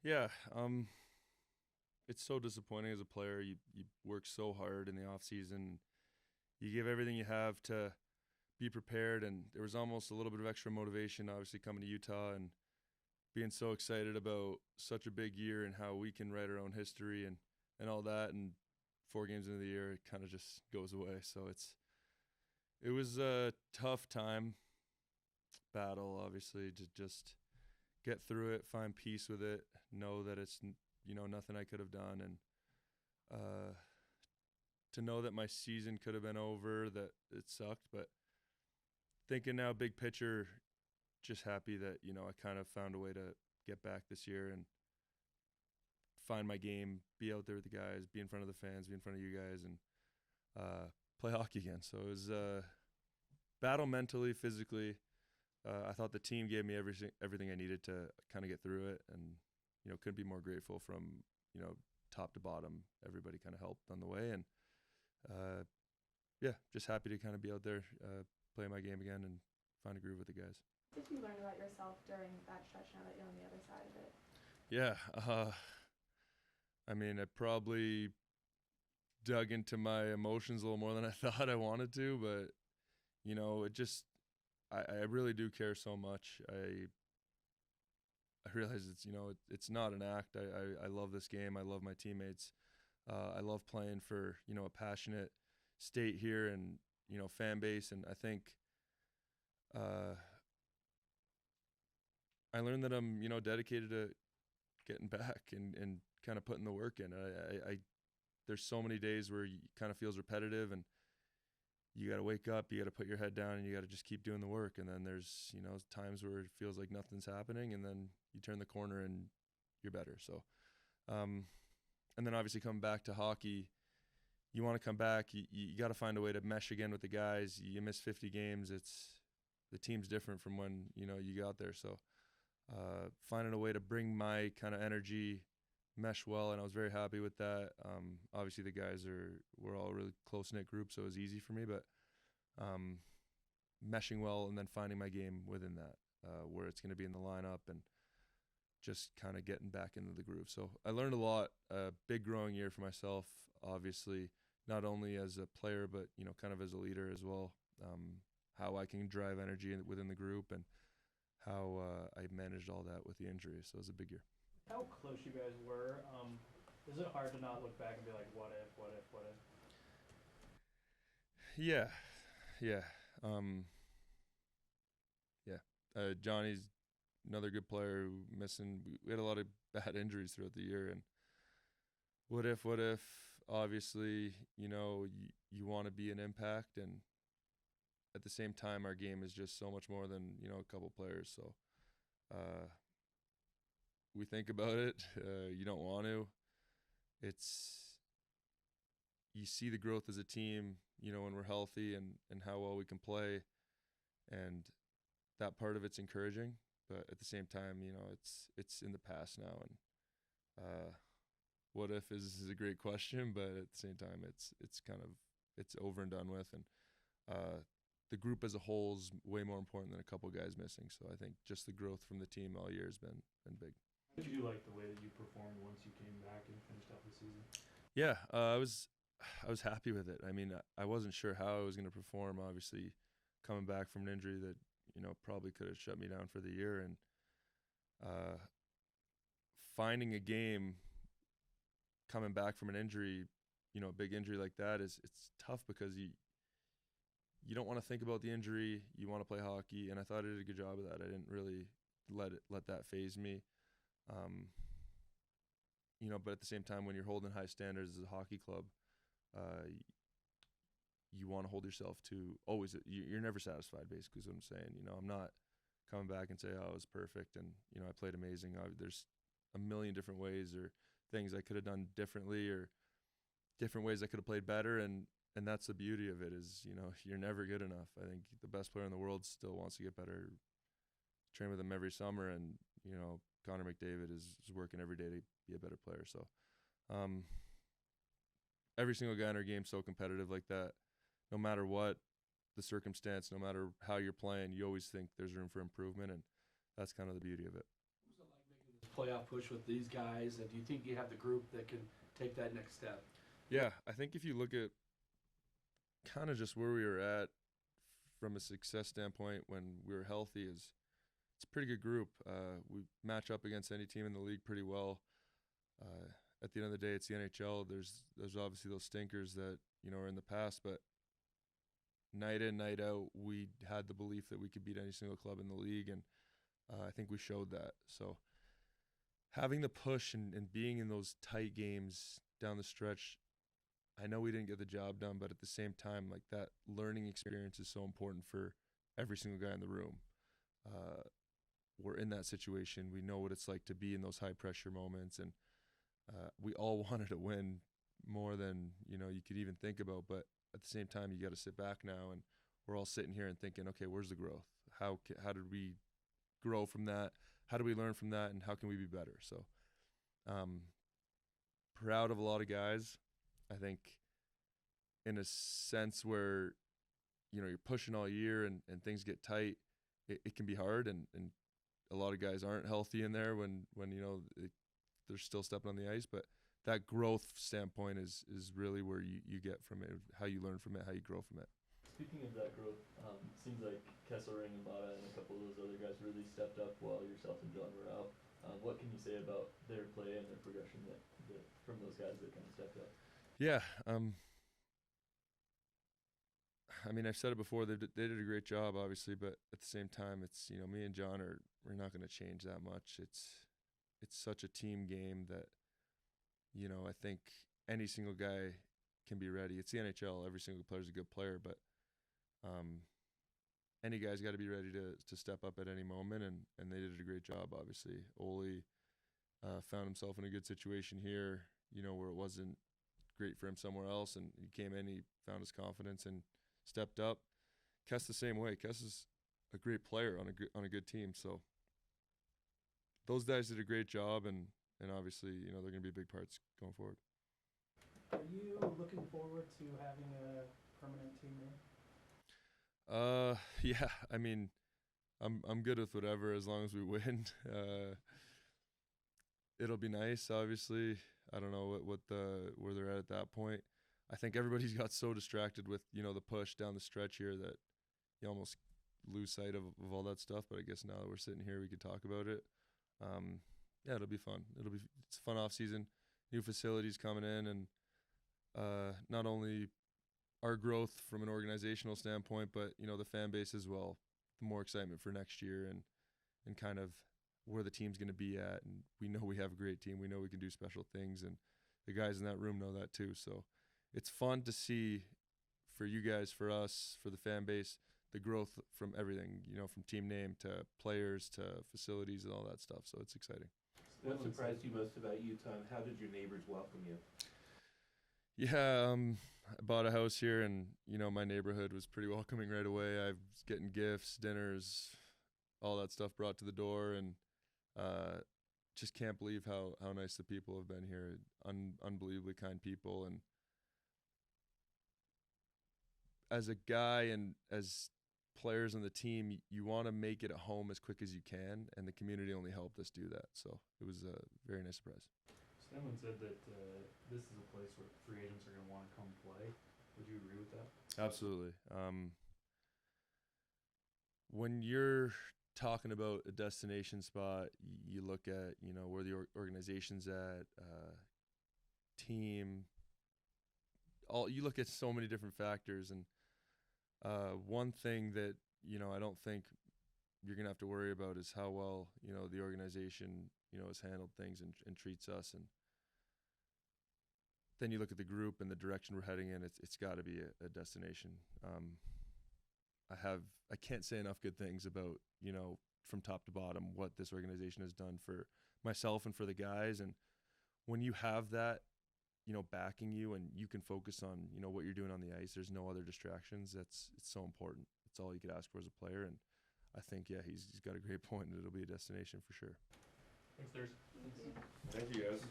Yeah, it's so disappointing as a player. You work so hard in the off season. You give everything you have to be prepared, and there was almost a little bit of extra motivation, obviously coming to Utah and being so excited about such a big year and how we can write our own history and all that. And 4 games into the year, it kind of just goes away. So it was a tough time, battle, obviously, to just get through it, find peace with it, know that it's nothing I could have done, and uh, to know that my season could have been over, that it sucked. But thinking now, big picture, just happy that I kind of found a way to get back this year and find my game, be out there with the guys, be in front of the fans, be in front of you guys, and play hockey again. So it was battle mentally, physically. I thought the team gave me everything I needed to kind of get through it, and couldn't be more grateful from top to bottom. Everybody kind of helped on the way, and yeah, just happy to kind of be out there, play my game again, and find a groove with the guys. What did you learn about yourself during that stretch now that you're on the other side of it? Yeah, I mean, I probably dug into my emotions a little more than I thought I wanted to, but it just I really do care so much. I realize it's not an act. I love this game. I love my teammates. I love playing for a passionate state here and fan base, and I think I learned that I'm dedicated to getting back and kind of putting the work in. I there's so many days where you kind of feels repetitive, and you got to wake up, you got to put your head down, and you got to just keep doing the work. And then there's times where it feels like nothing's happening, and then you turn the corner and you're better. So and then obviously coming back to hockey, you want to come back, you got to find a way to mesh again with the guys. You miss 50 games, the team's different from when you got there. So finding a way to bring my kind of energy, mesh well, and I was very happy with that. Obviously the guys we're all a really close-knit group, so it was easy for me, but meshing well and then finding my game within that, where it's going to be in the lineup, and just kind of getting back into the groove. So I learned a lot. Big growing year for myself, obviously, not only as a player, but kind of as a leader as well. How I can drive energy within the group, and how I managed all that with the injury. So it was a big year. How close you guys were. Is it hard to not look back and be like, what if, what if, what if? Yeah, yeah, yeah. Johnny's another good player who missing. We had a lot of bad injuries throughout the year, and what if? Obviously, you want to be an impact, and at the same time, our game is just so much more than a couple players. So we think about it. You don't want to. You see the growth as a team, when we're healthy, and how well we can play, and that part of it's encouraging. But at the same time, it's in the past now, and what if is a great question, but at the same time, it's kind of it's over and done with, and the group as a whole is way more important than a couple guys missing. So I think just the growth from the team all year has been big. Did you like the way that you performed once you came back and finished out the season? Yeah, I was happy with it. I mean, I wasn't sure how I was going to perform. Obviously, coming back from an injury that probably could have shut me down for the year, and finding a game coming back from an injury, a big injury like that, it's tough because you don't want to think about the injury. You want to play hockey, and I thought I did a good job of that. I didn't really let that phase me. But at the same time, when you're holding high standards as a hockey club, you want to hold yourself to always. You're never satisfied, basically, is what I'm saying. I'm not coming back and say, "Oh, it was perfect," and I played amazing. There's a million different ways or things I could have done differently, or different ways I could have played better, and that's the beauty of it is, you're never good enough. I think the best player in the world still wants to get better. Train with him every summer, and Connor McDavid is working every day to be a better player. So every single guy in our game is so competitive like that. No matter what the circumstance, no matter how you're playing, you always think there's room for improvement, and that's kind of the beauty of it. What was it like making this playoff push with these guys, and do you think you have the group that can take that next step? Yeah, I think if you look at kind of just where we were at from a success standpoint when we were healthy, is it's a pretty good group. We match up against any team in the league pretty well. At the end of the day, it's the NHL. There's obviously those stinkers that are in the past, but night in, night out, we had the belief that we could beat any single club in the league, and I think we showed that. So having the push and being in those tight games down the stretch, I know we didn't get the job done, but at the same time, like, that learning experience is so important for every single guy in the room. We're in that situation. We know what it's like to be in those high pressure moments, and we all wanted to win more than you could even think about. But at the same time, you got to sit back now, and we're all sitting here and thinking, okay, where's the growth? How did we grow from that? How do we learn from that? And how can we be better? So proud of a lot of guys. I think in a sense where, you're pushing all year and things get tight, it can be hard. And a lot of guys aren't healthy in there when they're still stepping on the ice. But that growth standpoint is really where you get from it, how you learn from it, how you grow from it. Speaking of that growth, seems like Kesselring and Bada and a couple of those other guys really stepped up while yourself and John were out. What can you say about their play and their progression that from those guys that kind of stepped up? Yeah, I mean, I've said it before. They did a great job, obviously, but at the same time, it's me and John we're not going to change that much. It's such a team game that I think any single guy can be ready. It's the NHL. Every single player's a good player, but any guy's got to be ready to step up at any moment, and they did a great job, obviously. Ole found himself in a good situation here, where it wasn't great for him somewhere else, and he came in, he found his confidence and stepped up. Kess the same way. Kess is a great player on a good team, so those guys did a great job, and obviously, they're going to be big parts going forward. Are you looking forward to having a permanent team name? Yeah. I mean, I'm good with whatever as long as we win. It'll be nice, obviously. I don't know where they're at that point. I think everybody's got so distracted with the push down the stretch here that you almost lose sight of all that stuff. But I guess now that we're sitting here, we could talk about it. Yeah, it'll be fun. It's a fun off season. New facilities coming in, and not only our growth from an organizational standpoint, but the fan base as well. The more excitement for next year and kind of where the team's going to be at. And we know we have a great team. We know we can do special things, and the guys in that room know that too. So it's fun to see for you guys, for us, for the fan base, the growth from everything, from team name to players to facilities and all that stuff. So it's exciting. What surprised you most about Utah, and how did your neighbors welcome you? Yeah, I bought a house here, and my neighborhood was pretty welcoming right away. I was getting gifts, dinners, all that stuff brought to the door, and just can't believe how nice the people have been here. Unbelievably kind people, and as a guy and as players on the team, you want to make it at home as quick as you can, and the community only helped us do that. So it was a very nice surprise. Stenlund said that this is a place where free agents are going to want to come play. Would you agree with that? Absolutely. When you're talking about a destination spot, you look at where the organization's at, team. You look at so many different factors, and one thing that I don't think you're gonna have to worry about is how well the organization has handled things and treats us. And then you look at the group and the direction we're heading in. It's got to be a destination. I can't say enough good things about from top to bottom what this organization has done for myself and for the guys. And when you have that backing you, and you can focus on what you're doing on the ice, there's no other distractions. It's so important. It's all you could ask for as a player. And I think he's got a great point, and it'll be a destination for sure. Thanks, Durzi. Thank you. Thank you, guys.